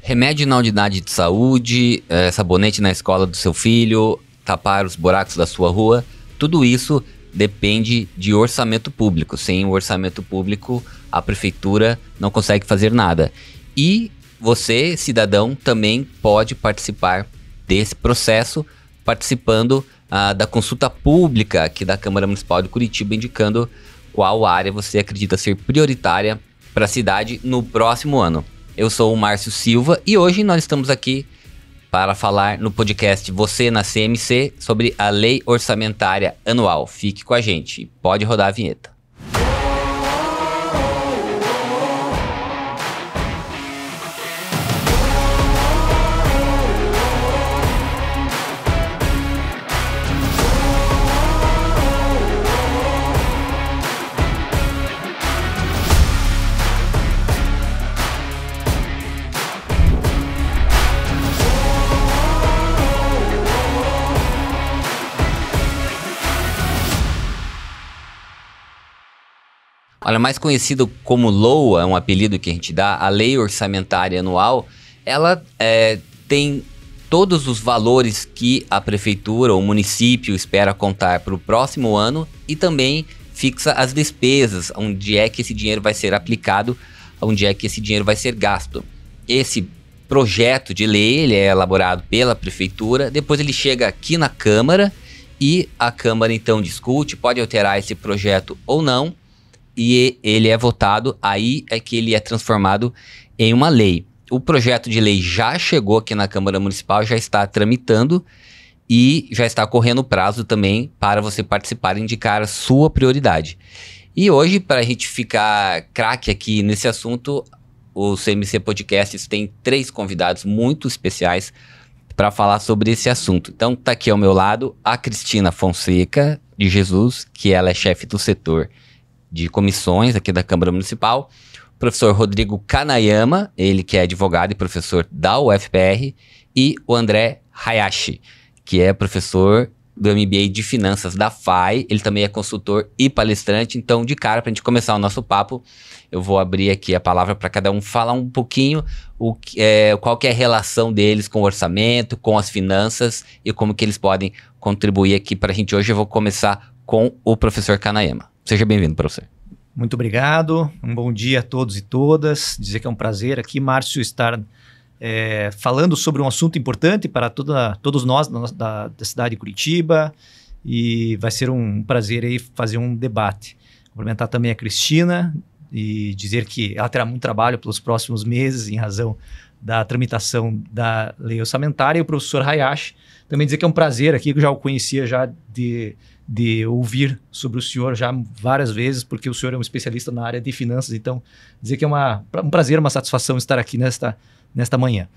Remédio na unidade de saúde, sabonete na escola do seu filho, tapar os buracos da sua rua, tudo isso depende de orçamento público. Sem o orçamento público, a prefeitura não consegue fazer nada. E você, cidadão, também pode participar desse processo, participando da consulta pública aqui da Câmara Municipal de Curitiba, indicando qual área você acredita ser prioritária para a cidade no próximo ano. Eu sou o Márcio Silva e hoje nós estamos aqui para falar no podcast Você na CMC sobre a Lei Orçamentária Anual. Fique com a gente, pode rodar a vinheta. Olha, mais conhecido como LOA, é um apelido que a gente dá, a Lei Orçamentária Anual, ela tem todos os valores que a prefeitura ou o município espera contar para o próximo ano e também fixa as despesas, onde é que esse dinheiro vai ser aplicado, onde é que esse dinheiro vai ser gasto. Esse projeto de lei, ele é elaborado pela prefeitura, depois ele chega aqui na Câmara e a Câmara então discute, pode alterar esse projeto ou não, e ele é votado, aí é que ele é transformado em uma lei. O projeto de lei já chegou aqui na Câmara Municipal, já está tramitando e já está correndo o prazo também para você participar e indicar a sua prioridade. E hoje, para a gente ficar craque aqui nesse assunto, o CMC Podcasts tem 3 convidados muito especiais para falar sobre esse assunto. Então, está aqui ao meu lado a Cristina Fonseca de Jesus, que ela é chefe do setor de comissões aqui da Câmara Municipal, o professor Rodrigo Kanayama, ele que é advogado e professor da UFPR, e o André Hayashi, que é professor do MBA de Finanças da FAI, ele também é consultor e palestrante. Então, de cara, para a gente começar o nosso papo, eu vou abrir aqui a palavra para cada um falar um pouquinho qual que é a relação deles com o orçamento, com as finanças e como que eles podem contribuir aqui para a gente hoje. Eu vou começar com o professor Kanayama. Seja bem-vindo, professor. Muito obrigado, um bom dia a todos e todas. Dizer que é um prazer aqui, Márcio, estar falando sobre um assunto importante para todos nós da cidade de Curitiba, e vai ser um prazer aí fazer um debate. Cumprimentar também a Cristina e dizer que ela terá muito trabalho pelos próximos meses em razão da tramitação da lei orçamentária, e o professor Hayashi também dizer que é um prazer aqui, que eu já o conhecia já de ouvir sobre o senhor já várias vezes, porque o senhor é um especialista na área de finanças. Então, dizer que é um prazer, uma satisfação estar aqui nesta manhã.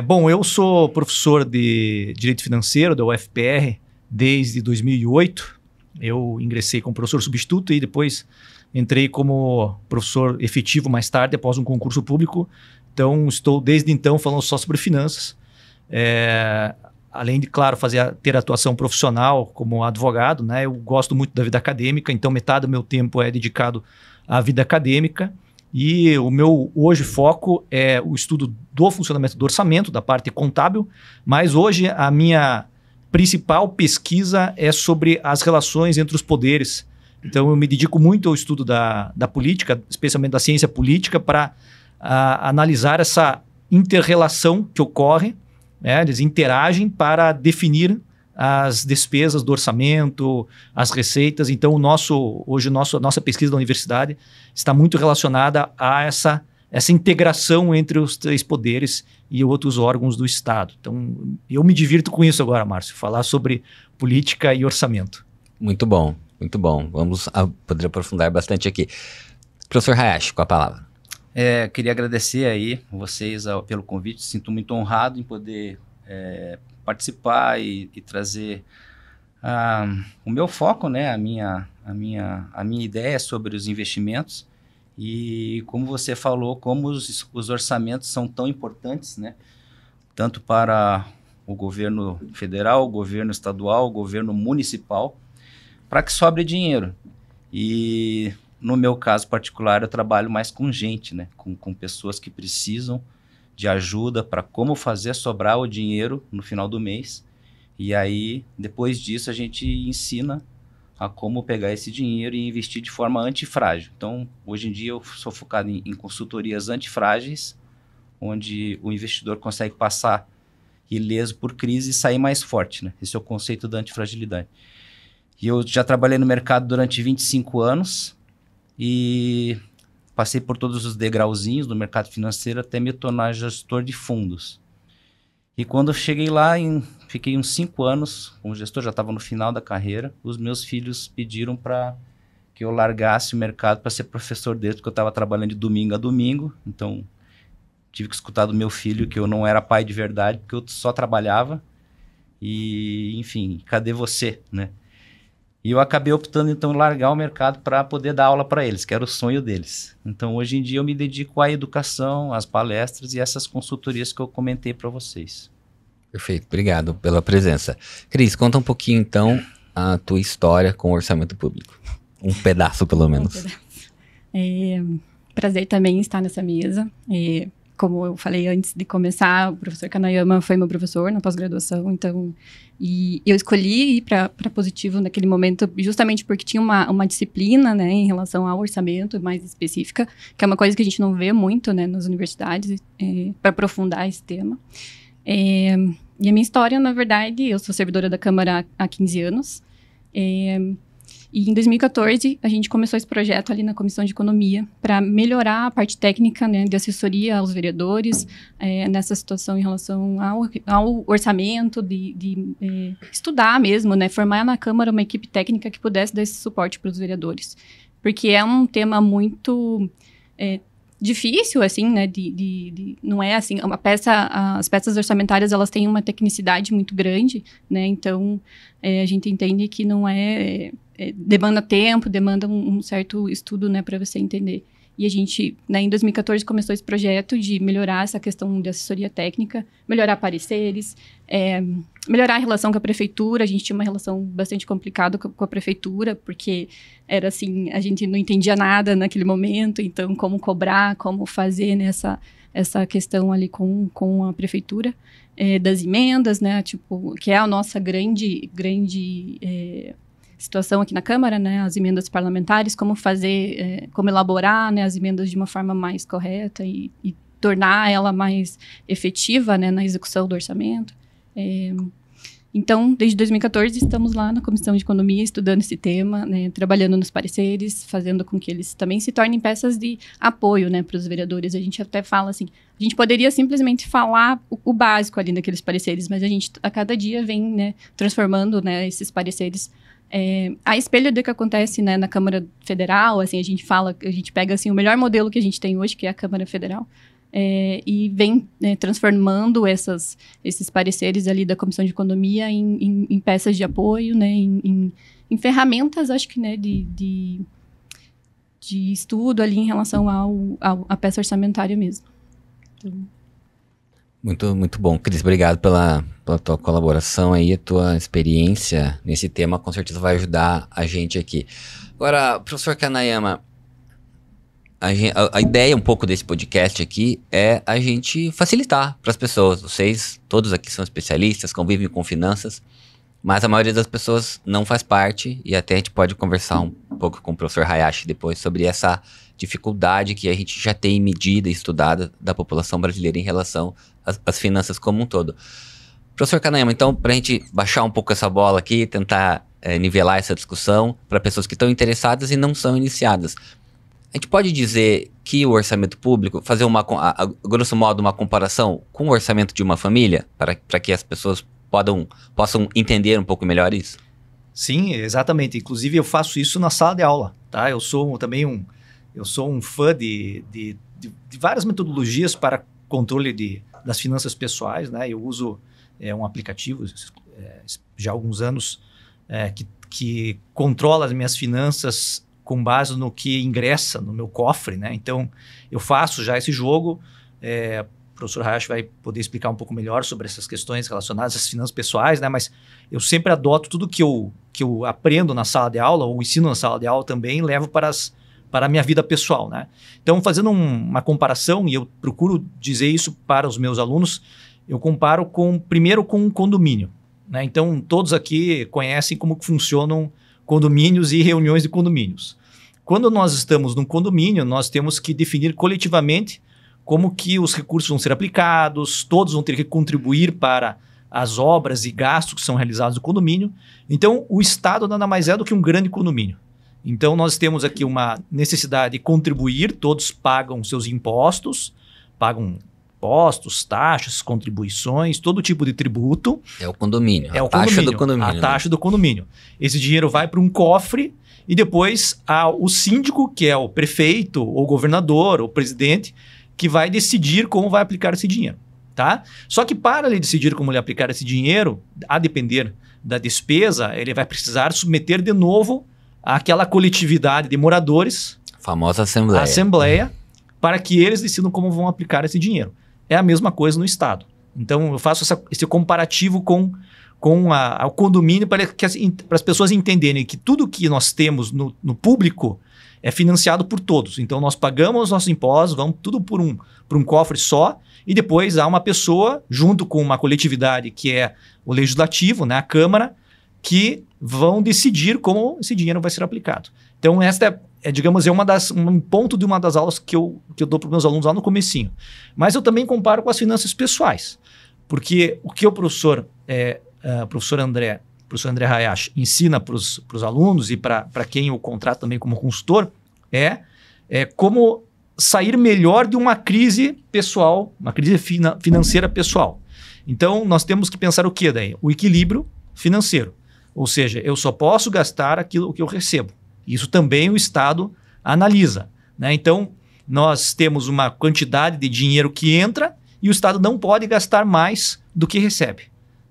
Bom, eu sou professor de Direito Financeiro da UFPR desde 2008. Eu ingressei como professor substituto e depois entrei como professor efetivo mais tarde, após um concurso público. Então, estou desde então falando só sobre finanças. Além de, claro, ter atuação profissional como advogado, né? Eu gosto muito da vida acadêmica, então metade do meu tempo é dedicado à vida acadêmica. E o meu hoje foco é o estudo do funcionamento do orçamento, da parte contábil, mas hoje a minha principal pesquisa é sobre as relações entre os poderes. Então eu me dedico muito ao estudo da política, especialmente da ciência política, para analisar essa inter-relação que ocorre. Eles interagem para definir as despesas do orçamento, as receitas. Então, hoje a nossa pesquisa da universidade está muito relacionada a essa integração entre os 3 poderes e outros órgãos do Estado. Então, eu me divirto com isso agora, Márcio, falar sobre política e orçamento. Muito bom, muito bom. Vamos poder aprofundar bastante aqui. Professor Hayashi, com a palavra. Queria agradecer aí vocês pelo convite, sinto muito honrado em poder participar e trazer o meu foco, né, a minha ideia sobre os investimentos e, como você falou, como os orçamentos são tão importantes, né, tanto para o governo federal, o governo estadual, o governo municipal, para que sobre dinheiro. E no meu caso particular, eu trabalho mais com gente, né? Com pessoas que precisam de ajuda para como fazer sobrar o dinheiro no final do mês. E aí, depois disso, a gente ensina a como pegar esse dinheiro e investir de forma antifrágil. Então, hoje em dia, eu sou focado em consultorias antifrágeis, onde o investidor consegue passar ileso por crise e sair mais forte, né? Esse é o conceito da antifragilidade. E eu já trabalhei no mercado durante 25 anos e passei por todos os degrauzinhos do mercado financeiro até me tornar gestor de fundos. E quando eu cheguei lá, fiquei uns 5 anos como gestor, já estava no final da carreira, os meus filhos pediram para que eu largasse o mercado para ser professor deles, porque eu estava trabalhando de domingo a domingo, então tive que escutar do meu filho que eu não era pai de verdade, porque eu só trabalhava e, enfim, cadê você, né? E eu acabei optando, então, em largar o mercado para poder dar aula para eles, que era o sonho deles. Então, hoje em dia, eu me dedico à educação, às palestras e essas consultorias que eu comentei para vocês. Perfeito, obrigado pela presença. Cris, conta um pouquinho, então, a tua história com o orçamento público. Um pedaço, pelo menos. Prazer também estar nessa mesa. Como eu falei antes de começar, o professor Kanayama foi meu professor na pós-graduação, então... E eu escolhi ir para Positivo naquele momento justamente porque tinha uma disciplina, né, em relação ao orçamento mais específica, que é uma coisa que a gente não vê muito, né, nas universidades, para aprofundar esse tema. E a minha história, na verdade, eu sou servidora da Câmara há 15 anos. E em 2014, a gente começou esse projeto ali na Comissão de Economia para melhorar a parte técnica, né, de assessoria aos vereadores nessa situação em relação ao orçamento, de estudar mesmo, né, formar na Câmara uma equipe técnica que pudesse dar esse suporte para os vereadores. Porque é um tema muito difícil, assim, né, não é assim, as peças orçamentárias, elas têm uma tecnicidade muito grande, né, então a gente entende que não demanda tempo, demanda um certo estudo, né, para você entender. E a gente, né, em 2014, começou esse projeto de melhorar essa questão de assessoria técnica, melhorar pareceres, melhorar a relação com a prefeitura. A gente tinha uma relação bastante complicada com a prefeitura, porque era assim, a gente não entendia nada naquele momento, então como cobrar, como fazer, né, essa questão ali com a prefeitura, das emendas, né, tipo, que é a nossa grande situação aqui na Câmara, né, as emendas parlamentares, como fazer, como elaborar, né, as emendas de uma forma mais correta e tornar ela mais efetiva, né, na execução do orçamento. Então, desde 2014, estamos lá na Comissão de Economia estudando esse tema, né, trabalhando nos pareceres, fazendo com que eles também se tornem peças de apoio, né, para os vereadores. A gente até fala assim, a gente poderia simplesmente falar o básico ali naqueles pareceres, mas a gente a cada dia vem, né, transformando, né, esses pareceres a espelho do que acontece, né, na Câmara Federal. Assim, a gente pega assim, o melhor modelo que a gente tem hoje, que é a Câmara Federal, e vem, né, transformando esses pareceres ali da Comissão de Economia em peças de apoio, né, em ferramentas, acho que, né, de estudo ali em relação à peça orçamentária mesmo. Então... Muito, muito bom. Cris, obrigado pela tua colaboração aí, a tua experiência nesse tema, com certeza vai ajudar a gente aqui. Agora, professor Kanayama, a ideia um pouco desse podcast aqui é a gente facilitar para as pessoas. Vocês, todos aqui são especialistas, convivem com finanças, mas a maioria das pessoas não faz parte, e até a gente pode conversar um pouco com o professor Hayashi depois sobre essa dificuldade que a gente já tem medida e estudada da população brasileira em relação às finanças como um todo. Professor Kanayama, então, para a gente baixar um pouco essa bola aqui, tentar nivelar essa discussão para pessoas que estão interessadas e não são iniciadas, a gente pode dizer que o orçamento público, fazer grosso modo uma comparação com o orçamento de uma família, para que as pessoas possam entender um pouco melhor isso? Sim, exatamente. Inclusive, eu faço isso na sala de aula, tá? Eu sou também um fã de várias metodologias para controle das finanças pessoais, né? Eu uso um aplicativo já há alguns anos que controla as minhas finanças com base no que ingressa no meu cofre, né? Então, eu faço já esse jogo. O professor Hayashi vai poder explicar um pouco melhor sobre essas questões relacionadas às finanças pessoais, né? Mas eu sempre adoto tudo que eu aprendo na sala de aula, ou ensino na sala de aula também, levo para para a minha vida pessoal, né? Então, fazendo uma comparação, e eu procuro dizer isso para os meus alunos, eu comparo primeiro com um condomínio, né? Então, todos aqui conhecem como funcionam condomínios e reuniões de condomínios. Quando nós estamos num condomínio, nós temos que definir coletivamente como que os recursos vão ser aplicados, todos vão ter que contribuir para as obras e gastos que são realizados no condomínio. Então, o Estado nada mais é do que um grande condomínio. Então, nós temos aqui uma necessidade de contribuir, todos pagam seus impostos, taxas, contribuições, todo tipo de tributo. É o condomínio, a taxa do condomínio. A taxa do condomínio. Esse dinheiro vai para um cofre e depois o síndico, que é o prefeito, ou o governador, ou o presidente, que vai decidir como vai aplicar esse dinheiro. Tá? Só que para ele decidir como ele aplicar esse dinheiro, a depender da despesa, ele vai precisar submeter de novo àquela coletividade de moradores, a famosa assembleia. Assembleia, para que eles decidam como vão aplicar esse dinheiro. É a mesma coisa no Estado. Então, eu faço esse comparativo com o condomínio para as pessoas entenderem que tudo que nós temos no público é financiado por todos. Então, nós pagamos os nossos impostos, vamos tudo por um cofre só, e depois há uma pessoa, junto com uma coletividade que é o legislativo, né, a Câmara, que vão decidir como esse dinheiro vai ser aplicado. Então, esta digamos, um ponto de uma das aulas que eu dou para os meus alunos lá no comecinho. Mas eu também comparo com as finanças pessoais, porque o que o professor André Hayashi ensina para os alunos e para quem eu contrato também como consultor é como sair melhor de uma crise pessoal, uma crise financeira pessoal. Então, nós temos que pensar o que daí? O equilíbrio financeiro. Ou seja, eu só posso gastar aquilo que eu recebo. Isso também o Estado analisa, né? Então, nós temos uma quantidade de dinheiro que entra e o Estado não pode gastar mais do que recebe.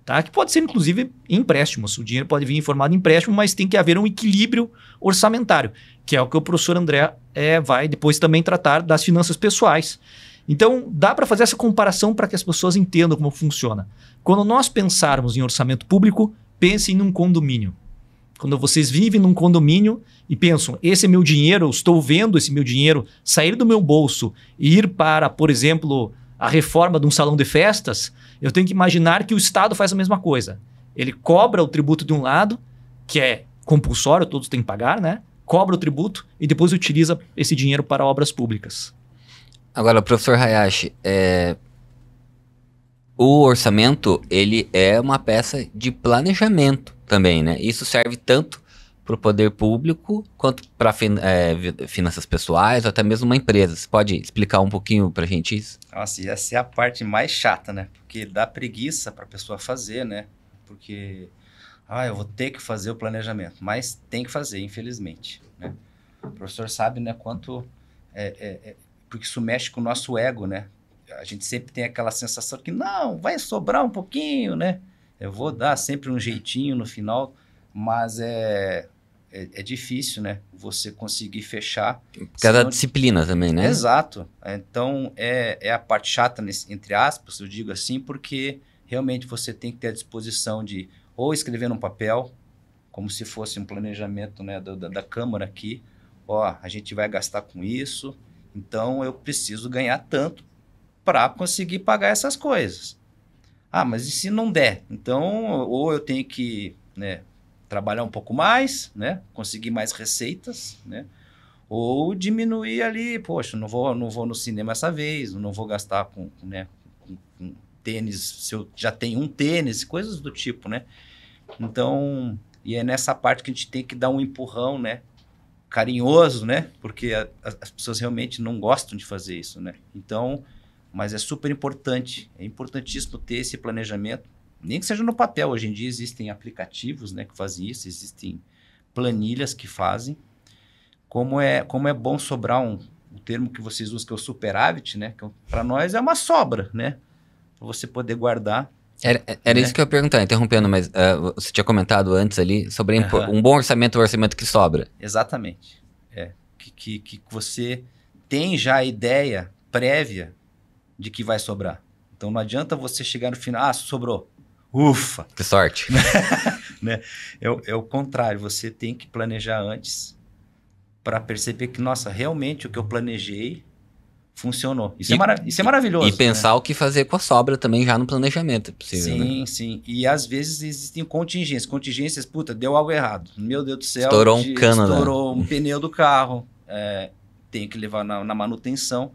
Tá? Que pode ser, inclusive, empréstimos. O dinheiro pode vir em formato de empréstimo, mas tem que haver um equilíbrio orçamentário, que é o que o professor André vai depois também tratar das finanças pessoais. Então, dá para fazer essa comparação para que as pessoas entendam como funciona. Quando nós pensarmos em orçamento público, pensem num condomínio. Quando vocês vivem num condomínio e pensam, esse é meu dinheiro, eu estou vendo esse meu dinheiro sair do meu bolso e ir para, por exemplo, a reforma de um salão de festas, eu tenho que imaginar que o Estado faz a mesma coisa. Ele cobra o tributo de um lado, que é compulsório, todos têm que pagar, né? Cobra o tributo e depois utiliza esse dinheiro para obras públicas. Agora, professor Hayashi, o orçamento, ele é uma peça de planejamento também, né? Isso serve tanto para o poder público quanto para finanças pessoais ou até mesmo uma empresa. Você pode explicar um pouquinho para a gente isso? Nossa, essa é a parte mais chata, né? Porque dá preguiça para a pessoa fazer, né? Porque, eu vou ter que fazer o planejamento, mas tem que fazer, infelizmente, né? O professor sabe, né, quanto... porque isso mexe com o nosso ego, né? A gente sempre tem aquela sensação que, não, vai sobrar um pouquinho, né? Eu vou dar sempre um jeitinho no final, mas é difícil, né? Você conseguir fechar. Cada disciplina também, né? Exato. Então, é a parte chata, entre aspas, eu digo assim, porque realmente você tem que ter a disposição de ou escrever num papel, como se fosse um planejamento, né, da Câmara aqui. A gente vai gastar com isso, então eu preciso ganhar tanto para conseguir pagar essas coisas. Mas e se não der? Então, ou eu tenho que, né, trabalhar um pouco mais, né, conseguir mais receitas, né, ou diminuir ali, poxa, não vou no cinema essa vez, não vou gastar com tênis, se eu já tenho um tênis, coisas do tipo, né. Então, e é nessa parte que a gente tem que dar um empurrão, né, carinhoso, né, porque as pessoas realmente não gostam de fazer isso, né. Então, mas é super importante, é importantíssimo ter esse planejamento, nem que seja no papel. Hoje em dia existem aplicativos, né, que fazem isso, existem planilhas que fazem. Como é bom sobrar o termo que vocês usam, que é o superávit, né, que para nós é uma sobra, né, para você poder guardar. Era isso que eu ia perguntar, interrompendo, mas você tinha comentado antes ali sobre um bom orçamento, o orçamento que sobra. Exatamente. Que você tem já a ideia prévia de que vai sobrar. Então não adianta você chegar no final, sobrou. Ufa! Que sorte! Né? É o contrário, você tem que planejar antes para perceber que, nossa, realmente o que eu planejei funcionou. Isso é maravilhoso. E pensar, né, o que fazer com a sobra também já no planejamento, é possível, sim, né? Sim. E às vezes existem contingências. Contingências, puta, deu algo errado. Meu Deus do céu. Estourou um cano, estourou um pneu do carro. Tem que levar na manutenção.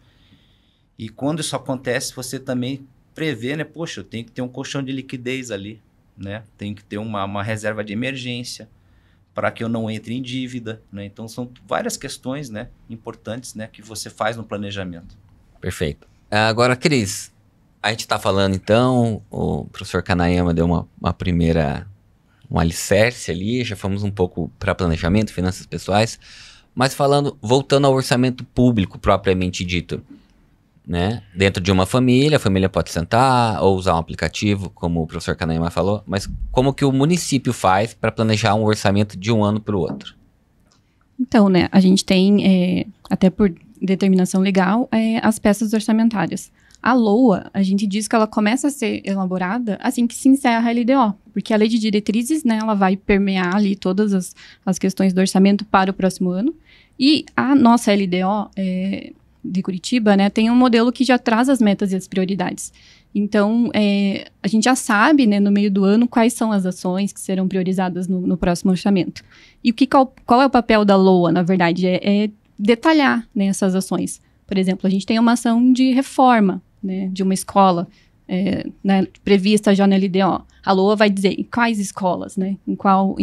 E quando isso acontece, você também prevê, né? Poxa, eu tenho que ter um colchão de liquidez ali, né? Tem que ter uma reserva de emergência para que eu não entre em dívida, né? Então, são várias questões, né, importantes, né, que você faz no planejamento. Perfeito. Agora, Cris, a gente está falando, então, o professor Kanayama deu um alicerce ali, já fomos um pouco para planejamento, finanças pessoais, mas voltando ao orçamento público propriamente dito, né? Dentro de uma família, a família pode sentar ou usar um aplicativo, como o professor Kanayama falou, mas como que o município faz para planejar um orçamento de um ano para o outro? Então, né, a gente tem, até por determinação legal, as peças orçamentárias. A LOA, a gente diz que ela começa a ser elaborada assim que se encerra a LDO, porque a lei de diretrizes, né, ela vai permear ali todas as questões do orçamento para o próximo ano, e a nossa LDO, de Curitiba, né, tem um modelo que já traz as metas e as prioridades. Então, a gente já sabe, né, no meio do ano, quais são as ações que serão priorizadas no próximo orçamento. E qual é o papel da LOA, na verdade? É detalhar, né, essas ações. Por exemplo, a gente tem uma ação de reforma, né, de uma escola, né, prevista já na LDO. A LOA vai dizer em quais escolas, né, em qual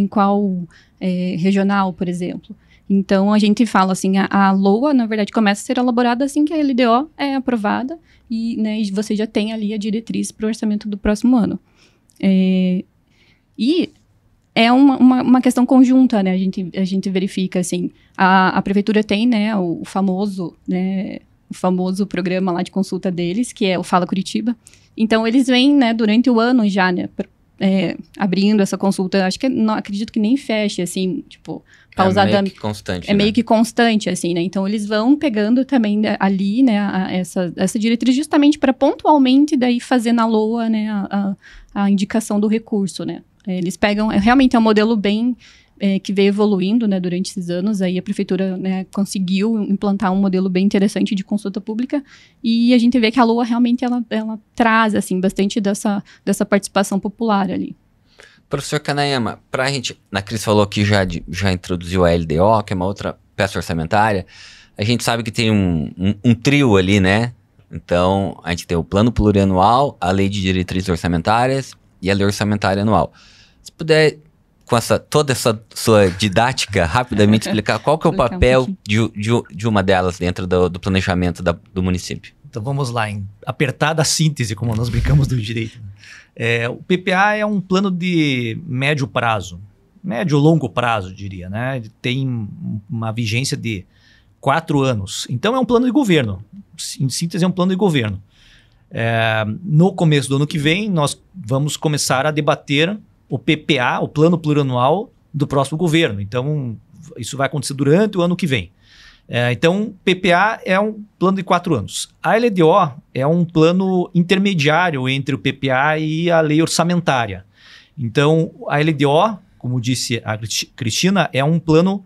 regional, por exemplo. Então, a gente fala assim, a LOA, na verdade, começa a ser elaborada assim que a LDO é aprovada e, né, você já tem ali a diretriz para o orçamento do próximo ano. E é uma questão conjunta, né, a gente verifica, assim, a prefeitura tem, né, o famoso programa lá de consulta deles, que é o Fala Curitiba. Então, eles vêm, né, durante o ano já, né, abrindo essa consulta, acredito que nem feche, assim, tipo, pausadamente. É meio que constante, meio que constante, assim, né? Então, eles vão pegando também ali, né, essa diretriz justamente para pontualmente daí fazer na LOA, né, a indicação do recurso, né? Eles pegam, realmente é um modelo bem que veio evoluindo, né, durante esses anos. Aí a prefeitura, né, conseguiu implantar um modelo bem interessante de consulta pública e a gente vê que a LOA realmente ela traz, assim, bastante dessa participação popular ali. Professor Kanayama, a gente, a Cris falou que já introduziu a LDO, que é uma outra peça orçamentária. A gente sabe que tem um trio ali, né? Então, a gente tem o plano plurianual, a lei de diretrizes orçamentárias e a lei orçamentária anual. Se puder, com toda essa sua didática, rapidamente explicar qual que é o papel de uma delas dentro do planejamento do município. Então vamos lá, em apertada síntese, como nós brincamos do direito. O PPA é um plano de médio prazo, médio-longo prazo, diria, né? Ele tem uma vigência de 4 anos. Então é um plano de governo. Em síntese, é um plano de governo. No começo do ano que vem, nós vamos começar a debater o PPA, o plano plurianual do próximo governo. Então, isso vai acontecer durante o ano que vem. Então, PPA é um plano de 4 anos. A LDO é um plano intermediário entre o PPA e a lei orçamentária. Então, a LDO, como disse a Cristina, é um plano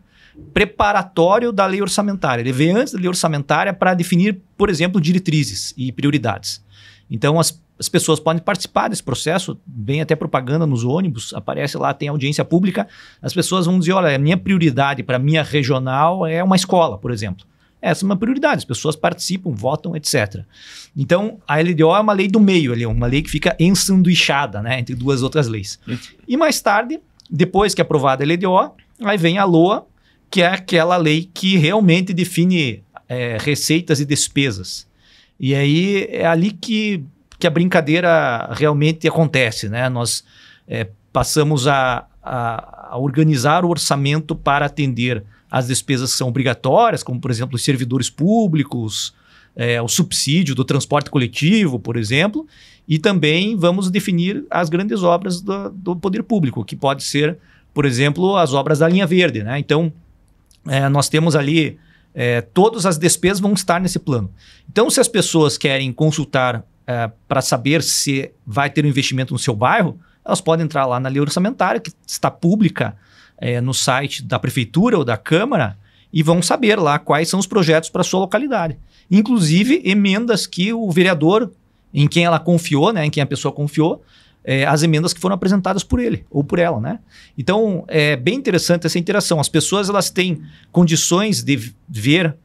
preparatório da lei orçamentária. Ele vem antes da lei orçamentária para definir, por exemplo, diretrizes e prioridades. Então, as pessoas podem participar desse processo, vem até propaganda nos ônibus, aparece lá, tem audiência pública, as pessoas vão dizer, olha, a minha prioridade para a minha regional é uma escola, por exemplo. Essa é uma prioridade, as pessoas participam, votam, etc. Então, a LDO é uma lei do meio, ali, uma lei que fica ensanduichada, né, entre duas outras leis. E mais tarde, depois que é aprovada a LDO, aí vem a LOA, que é aquela lei que realmente define receitas e despesas. E aí é ali que a brincadeira realmente acontece, né? Nós passamos a organizar o orçamento para atender as despesas que são obrigatórias, como, por exemplo, os servidores públicos, o subsídio do transporte coletivo, por exemplo, e também vamos definir as grandes obras do poder público, que pode ser, por exemplo, as obras da linha verde, né? Então, nós temos ali, todas as despesas vão estar nesse plano. Então, se as pessoas querem consultar para saber se vai ter um investimento no seu bairro, elas podem entrar lá na lei orçamentária, que está pública no site da prefeitura ou da Câmara, e vão saber lá quais são os projetos para sua localidade. Inclusive, emendas que o vereador, em quem ela confiou, né, em quem a pessoa confiou, as emendas que foram apresentadas por ele ou por ela, né? Então, é bem interessante essa interação. As pessoas, elas têm condições de ver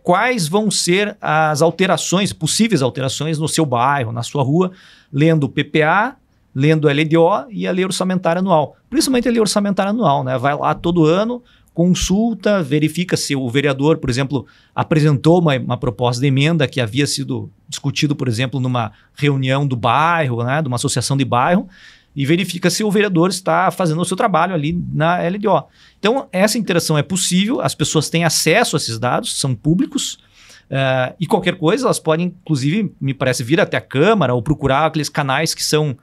quais vão ser as alterações, possíveis alterações no seu bairro, na sua rua, lendo o PPA, lendo a LDO e a Lei Orçamentária Anual. Principalmente a Lei Orçamentária Anual, né? Vai lá todo ano, consulta, verifica se o vereador, por exemplo, apresentou uma proposta de emenda que havia sido discutido, por exemplo, numa reunião do bairro, né, de uma associação de bairro, e verifica se o vereador está fazendo o seu trabalho ali na LDO. Então, essa interação é possível, as pessoas têm acesso a esses dados, são públicos, e qualquer coisa, elas podem, inclusive, me parece, vir até a Câmara ou procurar aqueles canais que são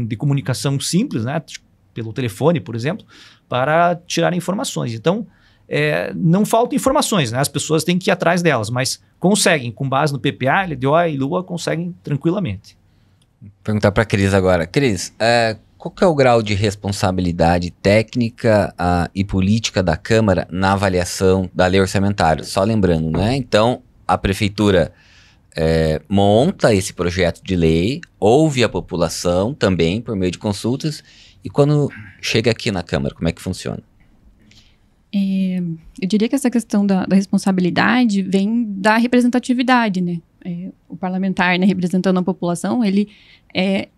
de comunicação simples, né, pelo telefone, por exemplo, para tirar informações. Então, não faltam informações, né? As pessoas têm que ir atrás delas, mas conseguem, com base no PPA, LDO e LUA, conseguem tranquilamente. Perguntar para a Cris agora. Cris, qual que é o grau de responsabilidade técnica e política da Câmara na avaliação da lei orçamentária? Só lembrando, né? Então, a Prefeitura monta esse projeto de lei, ouve a população também por meio de consultas, e quando chega aqui na Câmara, como é que funciona? Eu diria que essa questão da responsabilidade vem da representatividade, né? O parlamentar, né, representando a população, ele é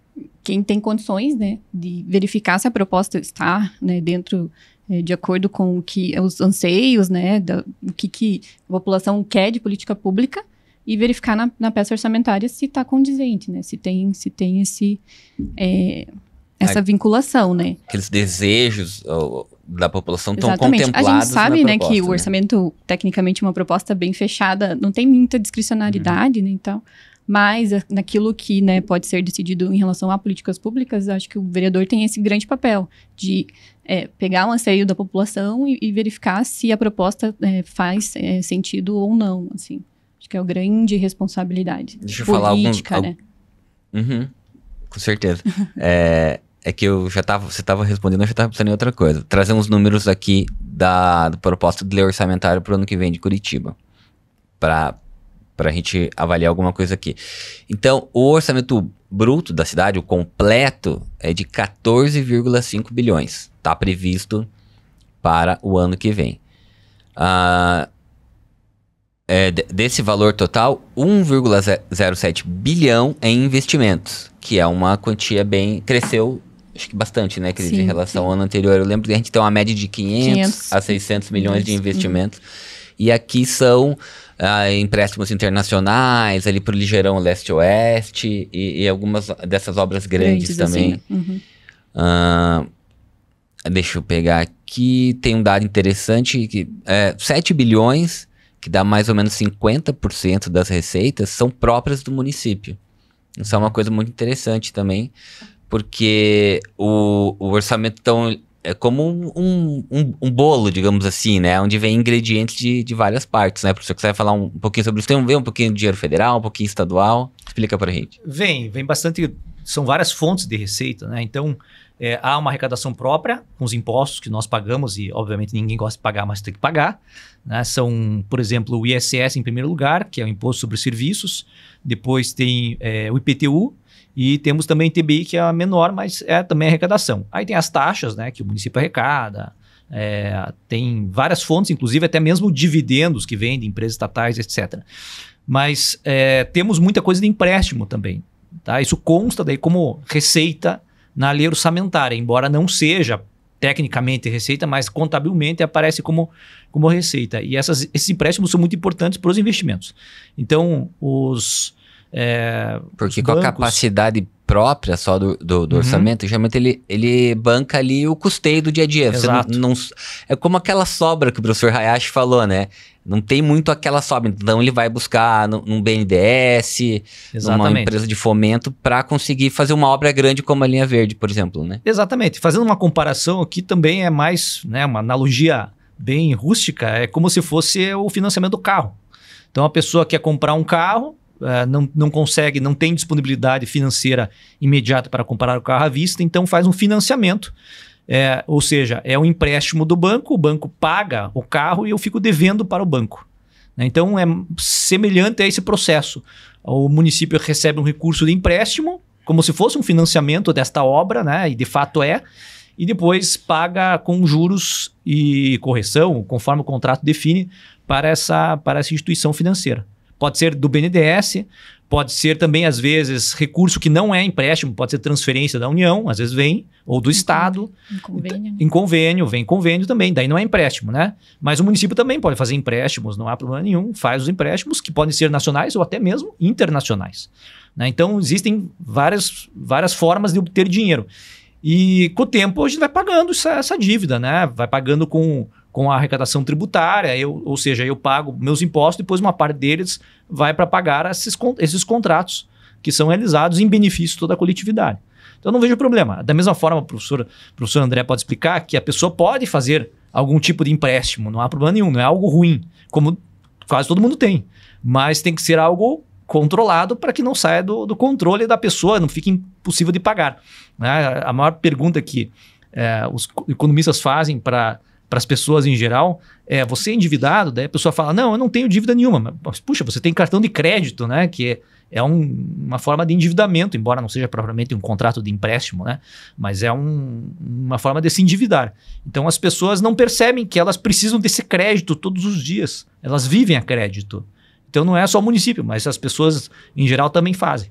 quem tem condições, né, de verificar se a proposta está, né, dentro, de acordo com os anseios, né, do que a população quer de política pública, e verificar na peça orçamentária se está condizente, né, se tem essa vinculação, né? Aqueles desejos da população estão Exatamente. contemplados. A gente sabe, na né, proposta, que o orçamento, tecnicamente, é uma proposta bem fechada, não tem muita discricionariedade, né, então, mas naquilo que, né, pode ser decidido em relação a políticas públicas, acho que o vereador tem esse grande papel de pegar o anseio da população e verificar se a proposta faz sentido ou não, assim. Acho que é a grande responsabilidade. Deixa eu política, falar né? Uhum, com certeza. É que você estava respondendo, eu já estava pensando em outra coisa. Trazer uns números aqui da proposta de lei orçamentária para o ano que vem de Curitiba. Para a gente avaliar alguma coisa aqui. Então, o orçamento bruto da cidade, o completo, é de 14,5 bilhões. Está previsto para o ano que vem. Desse valor total, 1,07 bilhão em investimentos, que é uma quantia cresceu, acho que bastante, né, Cris, em relação ao ano anterior. Eu lembro que a gente tem uma média de 500 a 600 milhões de investimentos. E aqui são empréstimos internacionais, ali para o Ligeirão Leste-Oeste, e algumas dessas obras grandes também. Assim, né? Deixa eu pegar aqui, tem um dado interessante, que 7 bilhões... que dá mais ou menos 50% das receitas, são próprias do município. Isso é uma coisa muito interessante também, porque o orçamento é como um bolo, digamos assim, né? Onde vem ingredientes de várias partes, né? Professor, que você vai falar um pouquinho sobre isso. Vem um pouquinho de dinheiro federal, um pouquinho estadual. Explica pra gente. Vem bastante... São várias fontes de receita, né? Então, há uma arrecadação própria com os impostos que nós pagamos e, obviamente, ninguém gosta de pagar, mas tem que pagar. Né? São, por exemplo, o ISS em primeiro lugar, que é o Imposto sobre Serviços. Depois tem o IPTU e temos também o TBI, que é a menor, mas é também arrecadação. Aí tem as taxas, né, que o município arrecada. Tem várias fontes, inclusive até mesmo dividendos que vêm de empresas estatais, etc. Mas temos muita coisa de empréstimo também. Tá? Isso consta daí como receita na lei orçamentária, embora não seja tecnicamente receita, mas contabilmente aparece como receita. E esses empréstimos são muito importantes para os investimentos. Então, porque com a capacidade própria só do orçamento, geralmente ele banca ali o custeio do dia a dia. Exato. É como aquela sobra que o professor Hayashi falou, né? Não tem muito aquela sobra, então ele vai buscar num BNDES, numa empresa de fomento, para conseguir fazer uma obra grande como a Linha Verde, por exemplo, né? Exatamente. Fazendo uma comparação aqui também é mais, né, uma analogia bem rústica, é como se fosse o financiamento do carro. Então a pessoa quer comprar um carro, não consegue, não tem disponibilidade financeira imediata para comprar o carro à vista, então faz um financiamento Ou seja, é um empréstimo do banco, o banco paga o carro e eu fico devendo para o banco. Né? Então é semelhante a esse processo. O município recebe um recurso de empréstimo, como se fosse um financiamento desta obra, né? E de fato e depois paga com juros e correção, conforme o contrato define, para essa instituição financeira. Pode ser do BNDES, pode ser também, às vezes, recurso que não é empréstimo, pode ser transferência da União, às vezes vem, ou do Estado. Em convênio. Vem convênio também, daí não é empréstimo, né? Mas o município também pode fazer empréstimos, não há problema nenhum, faz os empréstimos, que podem ser nacionais ou até mesmo internacionais. Né? Então, existem várias formas de obter dinheiro. E com o tempo a gente vai pagando essa dívida, né? Vai pagando com a arrecadação tributária, ou seja, eu pago meus impostos, depois uma parte deles vai para pagar esses contratos que são realizados em benefício de toda a coletividade. Então não vejo problema. Da mesma forma, o professor André pode explicar que a pessoa pode fazer algum tipo de empréstimo, não há problema nenhum, não é algo ruim, como quase todo mundo tem, mas tem que ser algo controlado para que não saia do controle da pessoa, não fique impossível de pagar. Né? A maior pergunta que os economistas fazem para as pessoas em geral você é endividado? Daí a pessoa fala, não, eu não tenho dívida nenhuma. Mas, puxa, você tem cartão de crédito, né? Que é uma forma de endividamento, embora não seja propriamente um contrato de empréstimo, né? Mas é uma forma de se endividar. Então as pessoas não percebem que elas precisam desse crédito todos os dias. Elas vivem a crédito. Então não é só o município, mas as pessoas em geral também fazem.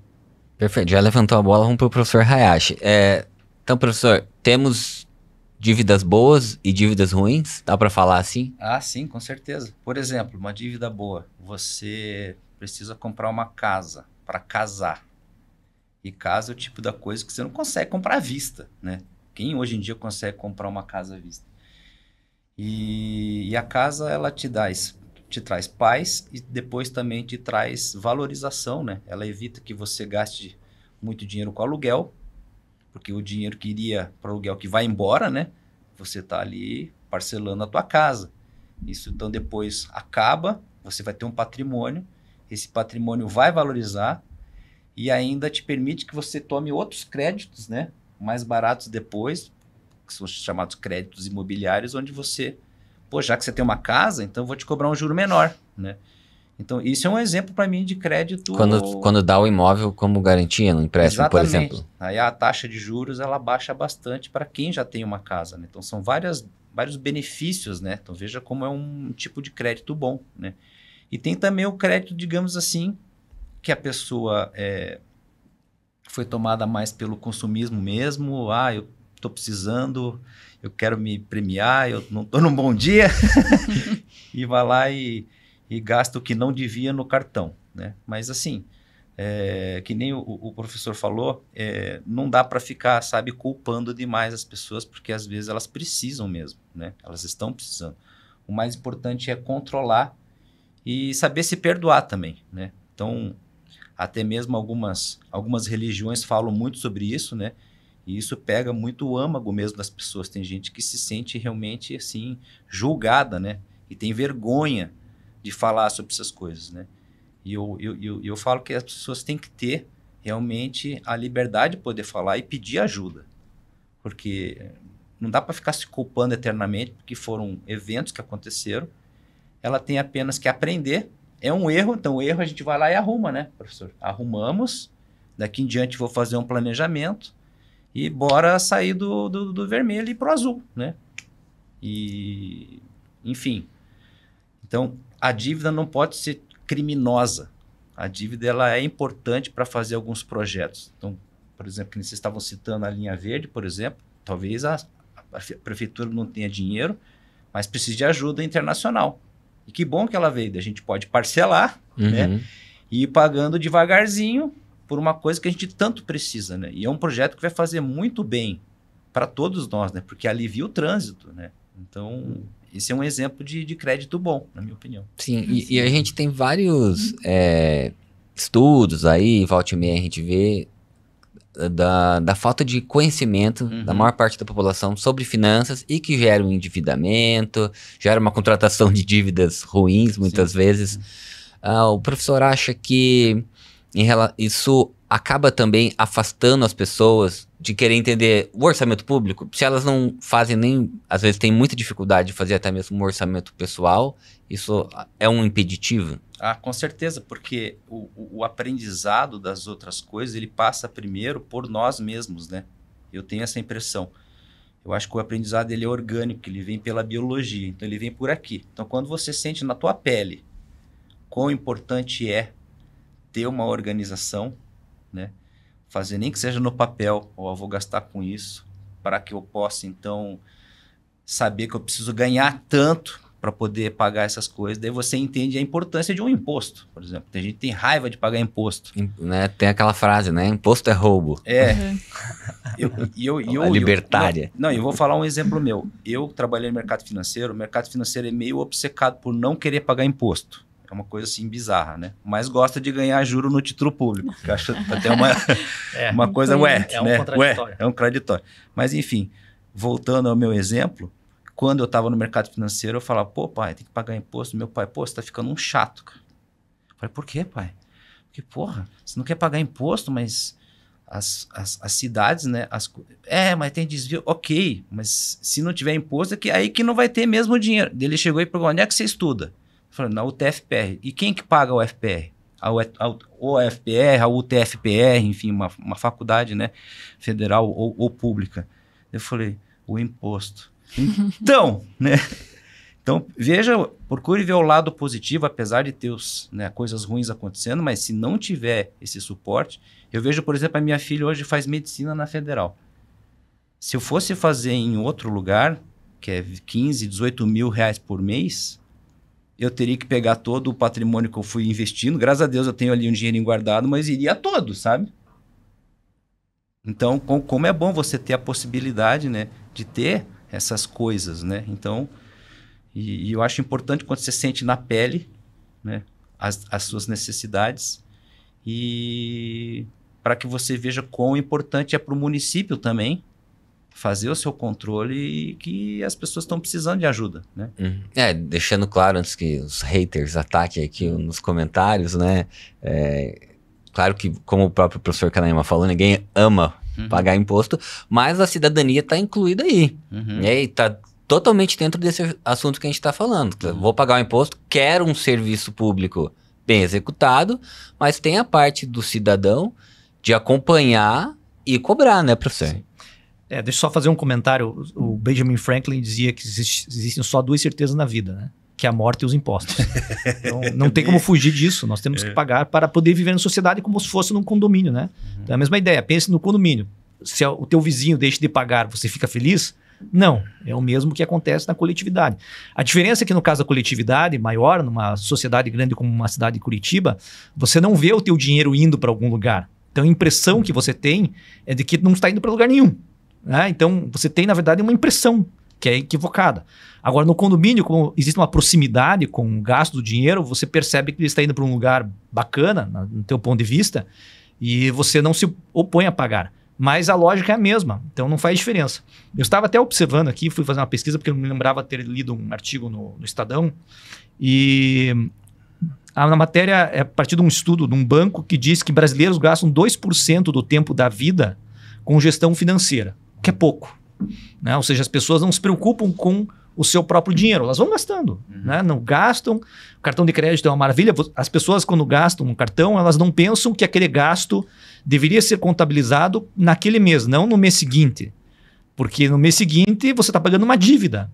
Perfeito, já levantou a bola, vamos para o professor Hayashi. Então, professor, temos dívidas boas e dívidas ruins? Dá para falar assim? Ah, sim, com certeza. Por exemplo, uma dívida boa. Você precisa comprar uma casa para casar. E casa é o tipo da coisa que você não consegue comprar à vista, né? Quem hoje em dia consegue comprar uma casa à vista? E a casa, ela te traz paz e depois também te traz valorização, né? Ela evita que você gaste muito dinheiro com aluguel, porque o dinheiro que iria para o aluguel que vai embora, né? Você está ali parcelando a tua casa. Isso então depois acaba, você vai ter um patrimônio, esse patrimônio vai valorizar e ainda te permite que você tome outros créditos, né? Mais baratos depois, que são chamados créditos imobiliários, onde você, já que você tem uma casa, então eu vou te cobrar um juro menor, né? Então, isso é um exemplo para mim de crédito... Quando dá o imóvel como garantia no empréstimo, exatamente, por exemplo. Aí a taxa de juros, ela baixa bastante para quem já tem uma casa, né? Então, são vários benefícios, né? Então, veja como é um tipo de crédito bom, né? E tem também o crédito, digamos assim, que a pessoa foi tomada mais pelo consumismo mesmo. Eu estou precisando, eu quero me premiar, eu não estou num bom dia. E vai lá e gasta o que não devia no cartão, né? Mas assim, que nem o professor falou, não dá para ficar, culpando demais as pessoas, porque às vezes elas precisam mesmo, né? Elas estão precisando. O mais importante é controlar e saber se perdoar também, né? Então, até mesmo algumas religiões falam muito sobre isso, né? E isso pega muito o âmago mesmo das pessoas. Tem gente que se sente realmente assim julgada, né? E tem vergonha de falar sobre essas coisas, né? E eu falo que as pessoas têm que ter realmente a liberdade de poder falar e pedir ajuda. Porque não dá para ficar se culpando eternamente, porque foram eventos que aconteceram. Ela tem apenas que aprender. É um erro, então o erro a gente vai lá e arruma, né, professor? Arrumamos, daqui em diante vou fazer um planejamento e bora sair do vermelho e pro azul, né? E, enfim. Então, a dívida não pode ser criminosa. A dívida ela é importante para fazer alguns projetos. Então, por exemplo, que vocês estavam citando a linha verde, por exemplo, talvez a prefeitura não tenha dinheiro, mas precisa de ajuda internacional. E que bom que ela veio. A gente pode parcelar, né? E ir pagando devagarzinho por uma coisa que a gente tanto precisa, né? E é um projeto que vai fazer muito bem para todos nós, né? Porque alivia o trânsito, né? Então, esse é um exemplo de crédito bom, na minha opinião. Sim, e a gente tem vários estudos aí, volta e meia a gente vê da falta de conhecimento da maior parte da população sobre finanças e que gera um endividamento, gera uma contratação de dívidas ruins muitas vezes. O professor acha que isso acaba também afastando as pessoas de querer entender o orçamento público. Se elas não fazem nem, às vezes tem muita dificuldade de fazer até mesmo um orçamento pessoal, isso é um impeditivo? Ah, com certeza, porque o aprendizado das outras coisas, ele passa primeiro por nós mesmos, né? Eu tenho essa impressão. Eu acho que o aprendizado ele é orgânico, ele vem pela biologia, então ele vem por aqui. Então quando você sente na tua pele quão importante é ter uma organização, né? Fazer nem que seja no papel, ou eu vou gastar com isso, para que eu possa então saber que eu preciso ganhar tanto para poder pagar essas coisas. Daí você entende a importância de um imposto, por exemplo. Tem gente que tem raiva de pagar imposto. Né? Tem aquela frase, né? Imposto é roubo. É. Libertária. Eu vou falar um exemplo meu. Eu trabalhei no mercado financeiro. O mercado financeiro é meio obcecado por não querer pagar imposto. É uma coisa assim bizarra, né? Mas gosta de ganhar juro no título público. Que eu acho até uma coisa, contraditório. É um contraditório. Mas enfim, voltando ao meu exemplo, quando eu estava no mercado financeiro, eu falava, pô, pai, tem que pagar imposto. Meu pai, pô, você tá ficando um chato, cara. Eu falei, por quê, pai? Porque, porra, você não quer pagar imposto, mas as cidades, né? Mas tem desvio. Ok, mas se não tiver imposto, é aí que não vai ter mesmo o dinheiro. Ele chegou e perguntou, onde é que você estuda? Eu falei, na UTFPR. E quem que paga o UFPR? A UFPR, a UTFPR, enfim, uma faculdade, né? Federal ou pública. Eu falei, o imposto. Então, né? Então, procure ver o lado positivo, apesar de ter coisas ruins acontecendo, mas se não tiver esse suporte, eu vejo, por exemplo, a minha filha hoje faz medicina na Federal. Se eu fosse fazer em outro lugar, que é 15, 18 mil reais por mês, eu teria que pegar todo o patrimônio que eu fui investindo. Graças a Deus eu tenho ali um dinheirinho guardado, mas iria todo, sabe? Então, como é bom você ter a possibilidade, né, de ter essas coisas, né? Então, e eu acho importante quando você sente na pele, né, as suas necessidades e para que você veja quão importante é para o município também fazer o seu controle e que as pessoas estão precisando de ajuda, né? Deixando claro antes que os haters ataquem aqui nos comentários, né? Claro que, como o próprio professor Kanayama falou, ninguém ama pagar imposto, mas a cidadania está incluída aí. E está totalmente dentro desse assunto que a gente está falando. Vou pagar o imposto, quero um serviço público bem executado, mas tem a parte do cidadão de acompanhar e cobrar, né, professor? Sim. Deixa eu só fazer um comentário. O Benjamin Franklin dizia que existem só duas certezas na vida, né? Que é a morte e os impostos. Então, não tem como fugir disso. Nós temos que pagar para poder viver na sociedade como se fosse num condomínio, né? Então, é a mesma ideia. Pense no condomínio. Se o teu vizinho deixa de pagar, você fica feliz? Não. É o mesmo que acontece na coletividade. A diferença é que no caso da coletividade maior, numa sociedade grande como uma cidade de Curitiba, você não vê o teu dinheiro indo para algum lugar. Então, a impressão que você tem é de que não está indo para lugar nenhum. Né? Então, você tem, na verdade, uma impressão que é equivocada. Agora, no condomínio, como existe uma proximidade com o gasto do dinheiro, você percebe que ele está indo para um lugar bacana, no teu ponto de vista, e você não se opõe a pagar. Mas a lógica é a mesma, então não faz diferença. Eu estava até observando aqui, fui fazer uma pesquisa, porque eu me lembrava ter lido um artigo no Estadão, e a matéria é a partir de um estudo de um banco que diz que brasileiros gastam 2% do tempo da vida com gestão financeira, que é pouco. Né? Ou seja, as pessoas não se preocupam com o seu próprio dinheiro, elas vão gastando, né? Não gastam. O cartão de crédito é uma maravilha. As pessoas, quando gastam um cartão, elas não pensam que aquele gasto deveria ser contabilizado naquele mês, não no mês seguinte, porque no mês seguinte você está pagando uma dívida.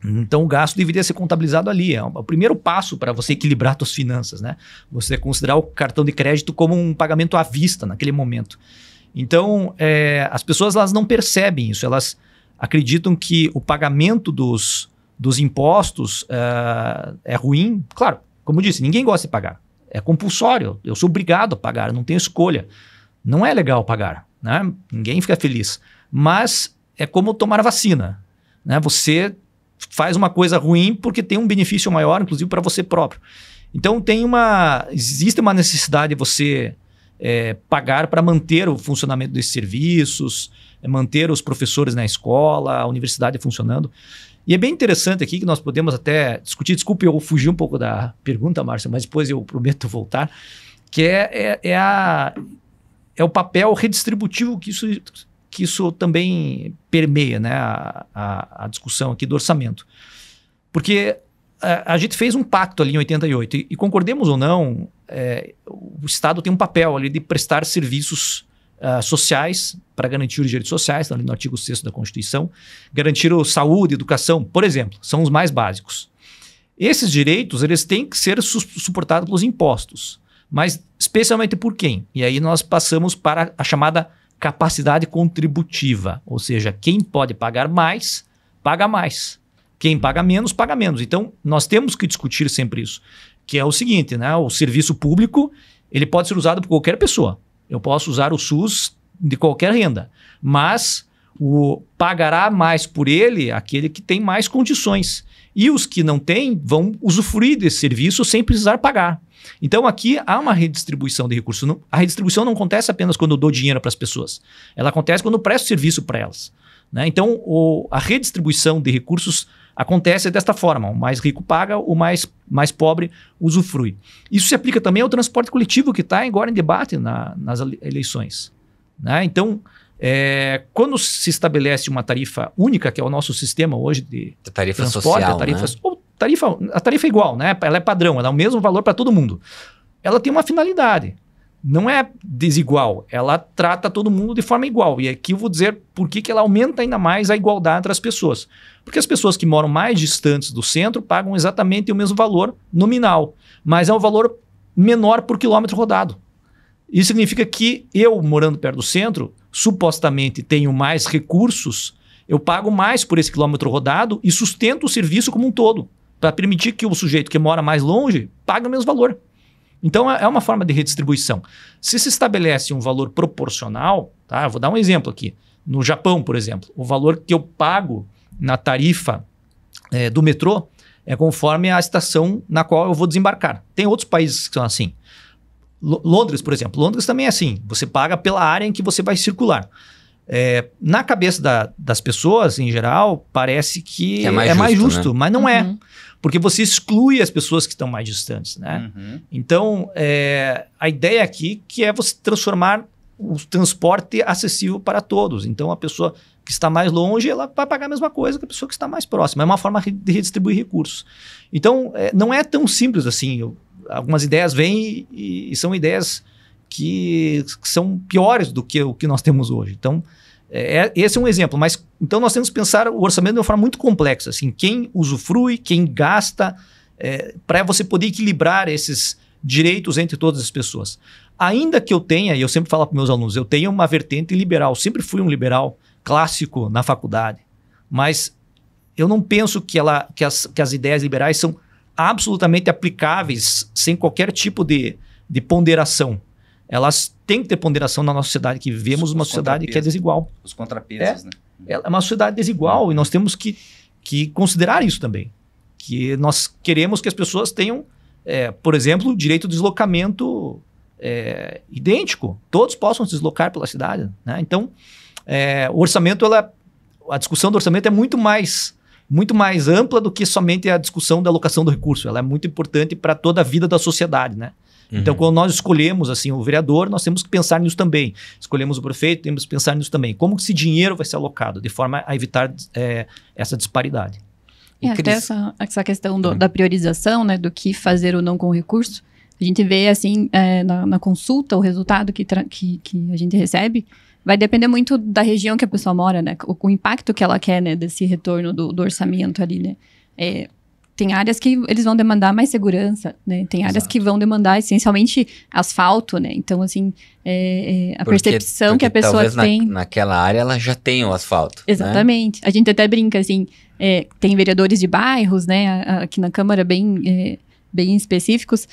Então o gasto deveria ser contabilizado ali. É o primeiro passo para você equilibrar suas finanças, né? Você considerar o cartão de crédito como um pagamento à vista naquele momento. Então, as pessoas elas não percebem isso, elas acreditam que o pagamento dos impostos é ruim. Claro, como eu disse, ninguém gosta de pagar. É compulsório, eu sou obrigado a pagar, não tenho escolha. Não é legal pagar, né? Ninguém fica feliz. Mas é como tomar vacina, né? Você faz uma coisa ruim porque tem um benefício maior, inclusive para você próprio. Então, existe uma necessidade de você pagar para manter o funcionamento desses serviços, manter os professores na escola, a universidade funcionando. E é bem interessante aqui que nós podemos até discutir, desculpe eu fugir um pouco da pergunta, Márcia, mas depois eu prometo voltar, que é o papel redistributivo que isso também permeia, né, a discussão aqui do orçamento. Porque a gente fez um pacto ali em 88 e concordemos ou não, o Estado tem um papel ali de prestar serviços sociais para garantir os direitos sociais, ali no artigo 6º da Constituição, garantir a saúde, educação, por exemplo, são os mais básicos. Esses direitos, eles têm que ser suportados pelos impostos, mas especialmente por quem? E aí nós passamos para a chamada capacidade contributiva, ou seja, quem pode pagar mais, paga mais. Quem paga menos, paga menos. Então, nós temos que discutir sempre isso, que é o seguinte, né? O serviço público, ele pode ser usado por qualquer pessoa. Eu posso usar o SUS de qualquer renda, mas pagará mais por ele aquele que tem mais condições. E os que não têm vão usufruir desse serviço sem precisar pagar. Então aqui há uma redistribuição de recursos. A redistribuição não acontece apenas quando eu dou dinheiro para as pessoas. Ela acontece quando eu presto serviço para elas, né? Então a redistribuição de recursos acontece desta forma. O mais rico paga, o mais pobre usufrui. Isso se aplica também ao transporte coletivo que está agora em debate nas eleições, né? Então, quando se estabelece uma tarifa única, que é o nosso sistema hoje de tarifa transporte, social, a tarifa é igual, né? Ela é padrão, ela dá o mesmo valor para todo mundo. Ela tem uma finalidade, não é desigual, ela trata todo mundo de forma igual. E aqui eu vou dizer por que ela aumenta ainda mais a igualdade entre as pessoas. Porque as pessoas que moram mais distantes do centro pagam exatamente o mesmo valor nominal, mas é um valor menor por quilômetro rodado. Isso significa que eu, morando perto do centro, supostamente tenho mais recursos, eu pago mais por esse quilômetro rodado e sustento o serviço como um todo, para permitir que o sujeito que mora mais longe pague o mesmo valor. Então, é uma forma de redistribuição. Se estabelece um valor proporcional, tá? Eu vou dar um exemplo aqui. No Japão, por exemplo, o valor que eu pago na tarifa do metrô é conforme a estação na qual eu vou desembarcar. Tem outros países que são assim. Londres, por exemplo. Londres também é assim. Você paga pela área em que você vai circular. Na cabeça das pessoas, em geral, parece que é mais justo, né? Mas não é. Porque você exclui as pessoas que estão mais distantes, né? Então, a ideia aqui que é você transformar o transporte acessível para todos. Então, a pessoa que está mais longe, ela vai pagar a mesma coisa que a pessoa que está mais próxima. É uma forma de redistribuir recursos. Então, não é tão simples assim. Algumas ideias vêm e são ideias que são piores do que o que nós temos hoje. Então, esse é um exemplo. Mas então nós temos que pensar o orçamento de uma forma muito complexa. Assim, quem usufrui, quem gasta, para você poder equilibrar esses direitos entre todas as pessoas. Ainda que eu tenha, e eu sempre falo para meus alunos, eu tenho uma vertente liberal. Sempre fui um liberal clássico na faculdade. Mas eu não penso que as ideias liberais são absolutamente aplicáveis sem qualquer tipo de ponderação. Elas têm que ter ponderação na nossa sociedade, que vivemos uma sociedade que é desigual. Os contrapesos, né? É uma sociedade desigual e nós temos que considerar isso também. Que nós queremos que as pessoas tenham, por exemplo, o direito de deslocamento idêntico. Todos possam se deslocar pela cidade, né? Então, o orçamento, a discussão do orçamento é muito mais ampla do que somente a discussão da alocação do recurso. Ela é muito importante para toda a vida da sociedade, né? Então, quando nós escolhemos assim, o vereador, nós temos que pensar nisso também. Escolhemos o prefeito, temos que pensar nisso também. Como que esse dinheiro vai ser alocado, de forma a evitar essa disparidade. Até essa questão da priorização, né, do que fazer ou não com o recurso, a gente vê assim, na consulta, o resultado que a gente recebe, vai depender muito da região que a pessoa mora, né? O impacto que ela quer, né, desse retorno do orçamento ali, né? Tem áreas que eles vão demandar mais segurança, né? Tem áreas que vão demandar essencialmente asfalto, né? Então, assim, percepção que a pessoa tem... naquela área ela já tem o asfalto. Exatamente. Né? A gente até brinca, assim, tem vereadores de bairros, né? Aqui na Câmara, bem específicos.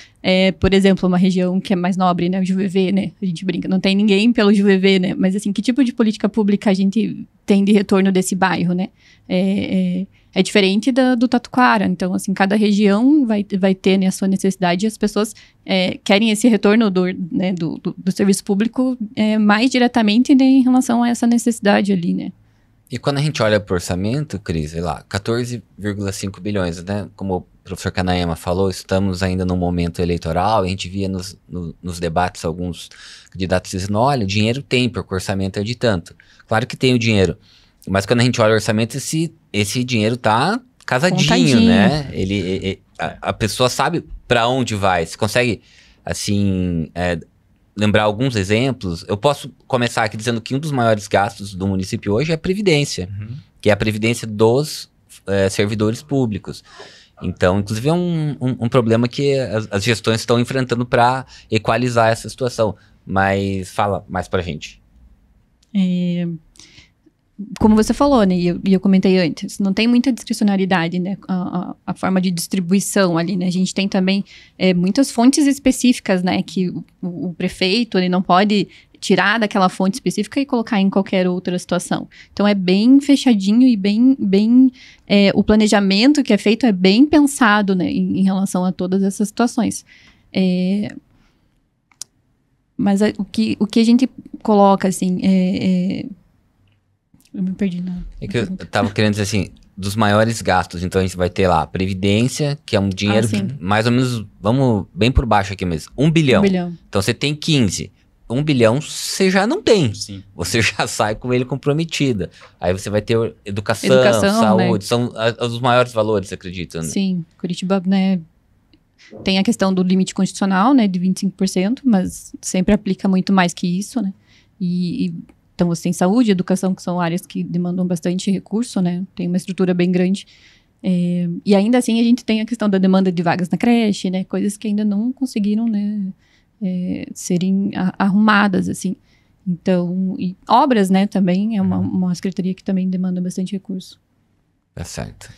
Por exemplo, uma região que é mais nobre, né? O Juvevê, né? A gente brinca, não tem ninguém pelo Juvevê, né? Mas, assim, que tipo de política pública a gente tem de retorno desse bairro, né? É diferente do Tatuquara. Então, assim, cada região vai ter, né, a sua necessidade e as pessoas querem esse retorno do serviço público mais diretamente, né, em relação a essa necessidade ali, né? E quando a gente olha para o orçamento, Cris, sei lá, 14,5 bilhões, né? Como o professor Kanayama falou, estamos ainda num momento eleitoral, a gente via nos debates alguns candidatos dizendo, olha, o dinheiro tem, porque o orçamento é de tanto. Claro que tem o dinheiro, mas quando a gente olha o orçamento, esse dinheiro tá casadinho, Contadinho. né? A pessoa sabe para onde vai. Você consegue, assim, lembrar alguns exemplos? Eu posso começar aqui dizendo que um dos maiores gastos do município hoje é a previdência, que é a previdência dos servidores públicos. Então, inclusive, é um problema que as gestões estão enfrentando para equalizar essa situação. Mas fala mais pra gente. Como você falou, né, e eu comentei antes, não tem muita discricionariedade, né, a forma de distribuição ali, né, a gente tem também muitas fontes específicas, né, que o prefeito, ele não pode tirar daquela fonte específica e colocar em qualquer outra situação. Então, é bem fechadinho e bem o planejamento que é feito é bem pensado, né, em relação a todas essas situações. Mas o que a gente coloca, assim, eu me perdi na que eu tava querendo dizer assim, dos maiores gastos, então a gente vai ter lá a previdência, que é um dinheiro mais ou menos, vamos bem por baixo aqui mesmo, 1 bilhão. 1 bilhão. Então você tem 15. 1 bilhão você já não tem. Sim. Você já sai com ele comprometido. Aí você vai ter educação saúde, né? São os maiores valores, você acredita? Né? Sim, Curitiba, né, tem a questão do limite constitucional, né, de 25%, mas sempre aplica muito mais que isso, né, então você tem saúde e educação, que são áreas que demandam bastante recurso, né, tem uma estrutura bem grande, e ainda assim a gente tem a questão da demanda de vagas na creche, né, coisas que ainda não conseguiram, né, serem arrumadas, assim. Então, e obras, né, também é uma secretaria que também demanda bastante recurso. Tá certo.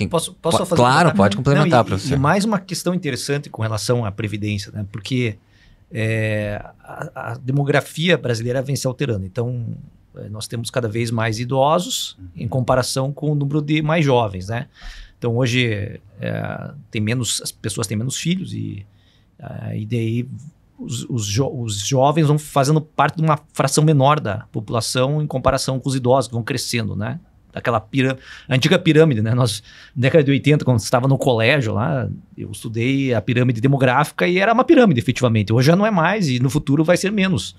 Posso só fazer Claro, pode complementar, professor. E mais uma questão interessante com relação à Previdência, né? Porque a demografia brasileira vem se alterando. Então, nós temos cada vez mais idosos em comparação com o número de mais jovens, né? Então, hoje, as pessoas têm menos filhos e daí os jovens vão fazendo parte de uma fração menor da população em comparação com os idosos que vão crescendo, né? Daquela antiga pirâmide, né? Nós, na década de 80, quando estava no colégio lá, eu estudei a pirâmide demográfica e era uma pirâmide, efetivamente. Hoje já não é mais e no futuro vai ser menos.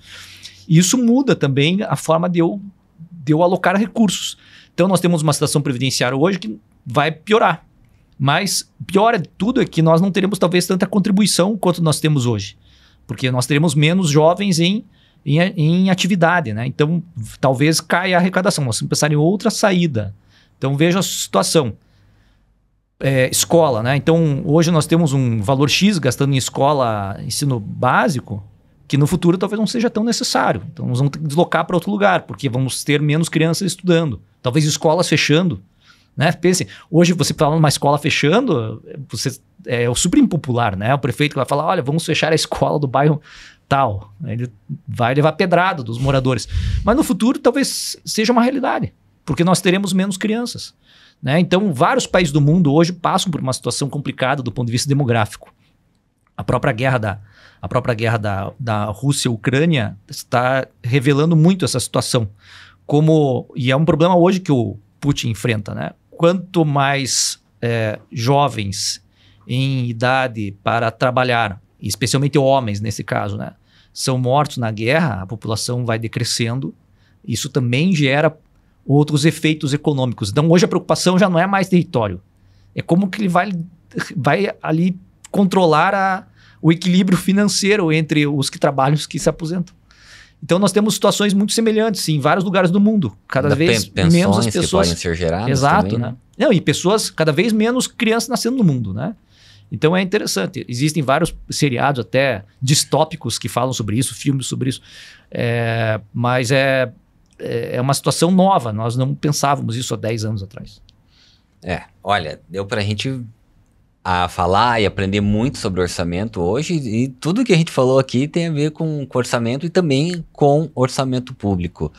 E isso muda também a forma de eu alocar recursos. Então nós temos uma situação previdenciária hoje que vai piorar. Mas pior de tudo é que nós não teremos talvez tanta contribuição quanto nós temos hoje. Porque nós teremos menos jovens em atividade, né? Então, talvez caia a arrecadação. Nós temos que pensar em outra saída. Então, veja a situação. Escola, né? Então, hoje nós temos um valor X gastando em escola, ensino básico, que no futuro talvez não seja tão necessário. Então, nós vamos ter que deslocar para outro lugar, porque vamos ter menos crianças estudando. Talvez escolas fechando, né? Pense, hoje você fala numa escola fechando, é super impopular, né? O prefeito vai falar, olha, vamos fechar a escola do bairro tal. Ele vai levar pedrada dos moradores. Mas no futuro talvez seja uma realidade, porque nós teremos menos crianças, né? Então, vários países do mundo hoje passam por uma situação complicada do ponto de vista demográfico. A própria guerra da Rússia e Ucrânia está revelando muito essa situação. E é um problema hoje que o Putin enfrenta, né? Quanto mais jovens em idade para trabalhar, especialmente homens nesse caso, né, são mortos na guerra, a população vai decrescendo. Isso também gera outros efeitos econômicos. Então, hoje a preocupação já não é mais território. É como que ele vai ali controlar o equilíbrio financeiro entre os que trabalham e os que se aposentam. Então, nós temos situações muito semelhantes em vários lugares do mundo. Cada vez menos as pessoas... que podem ser geradas. Exato, também, né? Não, e pessoas, cada vez menos crianças nascendo no mundo, né? Então é interessante. Existem vários seriados até distópicos que falam sobre isso, filmes sobre isso. Mas é uma situação nova. Nós não pensávamos isso há 10 anos atrás. Olha, deu pra gente falar e aprender muito sobre orçamento hoje, e tudo que a gente falou aqui tem a ver com orçamento e também com orçamento público.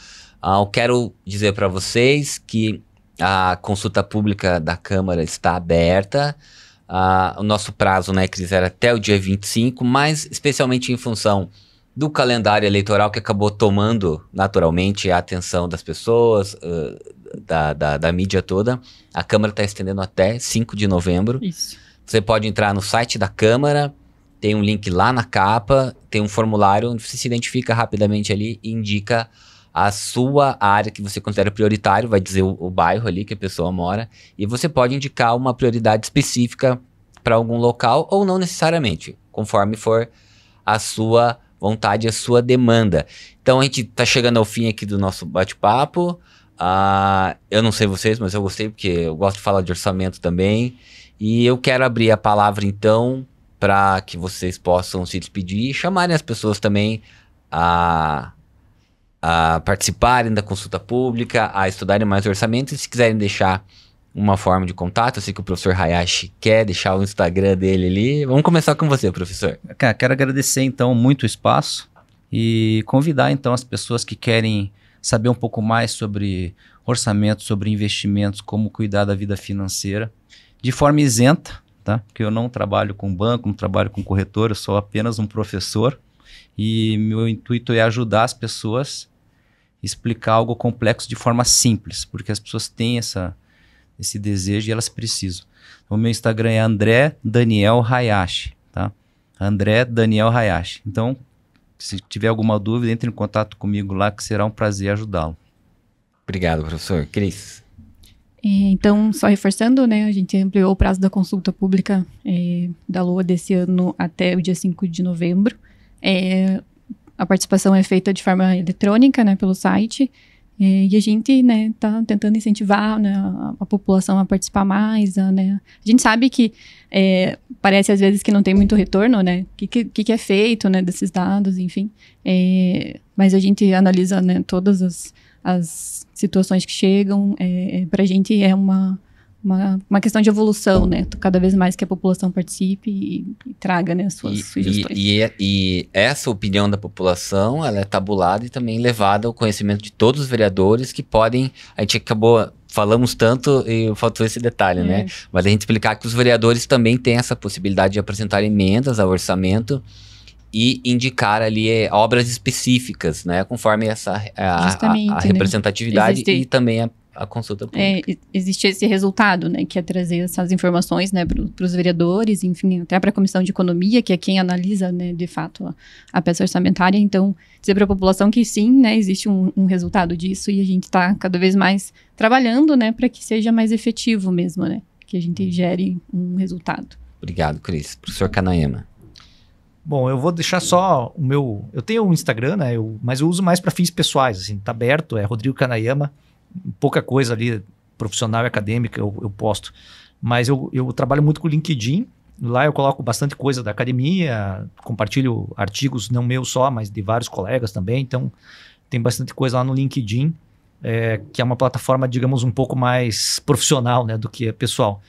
Eu quero dizer para vocês que a consulta pública da Câmara está aberta. O nosso prazo, né, Cris, era até o dia 25, mas especialmente em função do calendário eleitoral que acabou tomando naturalmente a atenção das pessoas, da mídia toda. A Câmara está estendendo até 5 de novembro. Isso. Você pode entrar no site da Câmara, tem um link lá na capa, tem um formulário onde você se identifica rapidamente ali e indica a sua área que você considera prioritário, vai dizer o bairro ali que a pessoa mora, e você pode indicar uma prioridade específica para algum local ou não necessariamente, conforme for a sua vontade, a sua demanda. Então a gente tá chegando ao fim aqui do nosso bate-papo. Eu não sei vocês, mas eu gostei porque eu gosto de falar de orçamento também. E eu quero abrir a palavra então para que vocês possam se despedir e chamarem as pessoas também a participarem da consulta pública, a estudarem mais orçamento. E se quiserem deixar uma forma de contato, eu sei que o professor Hayashi quer deixar o Instagram dele ali. Vamos começar com você, professor. Quero agradecer então muito o espaço e convidar então as pessoas que querem saber um pouco mais sobre orçamento, sobre investimentos, como cuidar da vida financeira, de forma isenta, tá? Porque eu não trabalho com banco, não trabalho com corretor, eu sou apenas um professor e meu intuito é ajudar as pessoas a explicar algo complexo de forma simples, porque as pessoas têm esse desejo e elas precisam. O meu Instagram é André Daniel Hayashi, tá? André Daniel Hayashi. Então, se tiver alguma dúvida, entre em contato comigo lá, que será um prazer ajudá-lo. Obrigado, professor. Cris. Então, só reforçando, né, a gente ampliou o prazo da consulta pública da LOA desse ano até o dia 5 de novembro. A participação é feita de forma eletrônica, né, pelo site. E a gente, né, tá tentando incentivar, né, a população a participar mais, né. A gente sabe que parece às vezes que não tem muito retorno, né, o que é feito, né, desses dados, enfim. Mas a gente analisa, né, todas as situações que chegam, pra gente é uma questão de evolução, né, cada vez mais que a população participe e traga, né, as suas sugestões. E essa opinião da população, ela é tabulada e também levada ao conhecimento de todos os vereadores que podem, a gente falamos tanto e faltou esse detalhe, né, mas a gente explicar que os vereadores também têm essa possibilidade de apresentar emendas ao orçamento e indicar ali obras específicas, né, conforme a representatividade, né? E também a consulta pública. Existe esse resultado, né, que é trazer essas informações, né, para os vereadores, enfim, até para a Comissão de Economia, que é quem analisa, né, de fato, a peça orçamentária. Então, dizer para a população que sim, né, existe um resultado disso e a gente está cada vez mais trabalhando, né, para que seja mais efetivo mesmo, né, que a gente gere um resultado. Obrigado, Cris. Professor Kanayama. Bom, eu vou deixar só o meu... Eu tenho um Instagram, né, mas eu uso mais para fins pessoais, assim, tá aberto, é Rodrigo Kanayama. Pouca coisa ali, profissional e acadêmica, eu posto. Mas eu trabalho muito com o LinkedIn. Lá eu coloco bastante coisa da academia, compartilho artigos, não meus só, mas de vários colegas também. Então, tem bastante coisa lá no LinkedIn, que é uma plataforma, digamos, um pouco mais profissional, né, do que pessoal.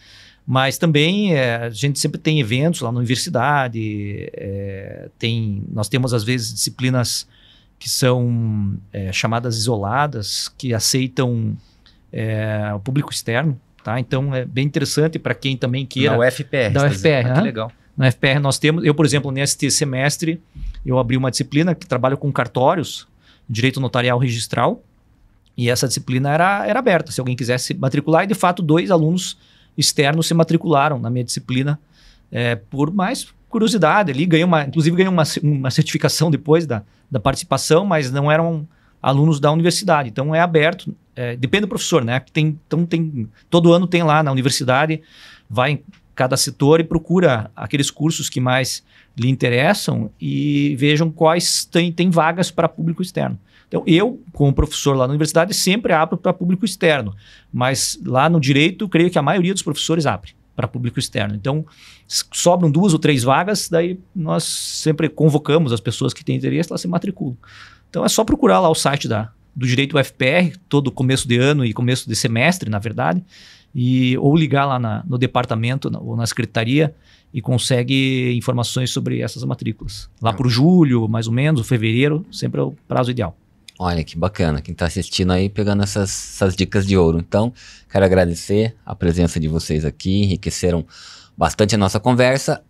Mas também a gente sempre tem eventos lá na universidade, nós temos às vezes disciplinas que são chamadas isoladas, que aceitam o público externo, tá? Então é bem interessante para quem também queira... Na UFPR. Da UFPR, que legal. Na UFPR nós temos... Eu, por exemplo, neste semestre, eu abri uma disciplina que trabalha com cartórios, direito notarial registral, e essa disciplina era aberta, se alguém quisesse matricular, e de fato 2 alunos externos se matricularam na minha disciplina por mais curiosidade ali, inclusive ganhou uma certificação depois da participação, mas não eram alunos da universidade, então é aberto, depende do professor, né? Todo ano tem lá na universidade, vai em cada setor e procura aqueles cursos que mais lhe interessam e vejam quais tem vagas para público externo. Então, eu, como professor lá na universidade, sempre abro para público externo, mas lá no direito, creio que a maioria dos professores abre para público externo. Então, sobram 2 ou 3 vagas, daí nós sempre convocamos as pessoas que têm interesse, elas se matriculam. Então, é só procurar lá o site do Direito UFPR, todo começo de ano e começo de semestre, na verdade, ou ligar lá no departamento ou na secretaria e consegue informações sobre essas matrículas. Lá por julho, mais ou menos, ou fevereiro, sempre é o prazo ideal. Olha que bacana, quem está assistindo aí pegando essas dicas de ouro. Então, quero agradecer a presença de vocês aqui, enriqueceram bastante a nossa conversa.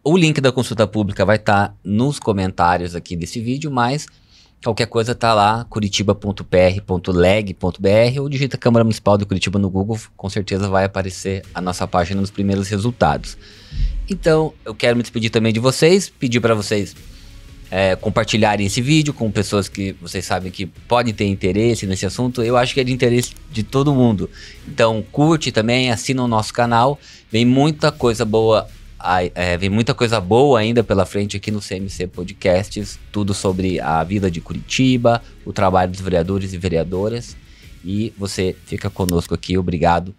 O link da consulta pública vai estar nos comentários aqui desse vídeo, mas qualquer coisa tá lá, curitibapr.leg.br, ou digita Câmara Municipal de Curitiba no Google, com certeza vai aparecer a nossa página nos primeiros resultados. Então, eu quero me despedir também de vocês, pedir para vocês compartilharem esse vídeo com pessoas que vocês sabem que podem ter interesse nesse assunto. Eu acho que é de interesse de todo mundo. Então, curte também, assina o nosso canal, vem muita coisa boa. Vem muita coisa boa ainda pela frente aqui no CMC Podcasts, tudo sobre a vida de Curitiba, o trabalho dos vereadores e vereadoras, e você fica conosco aqui, obrigado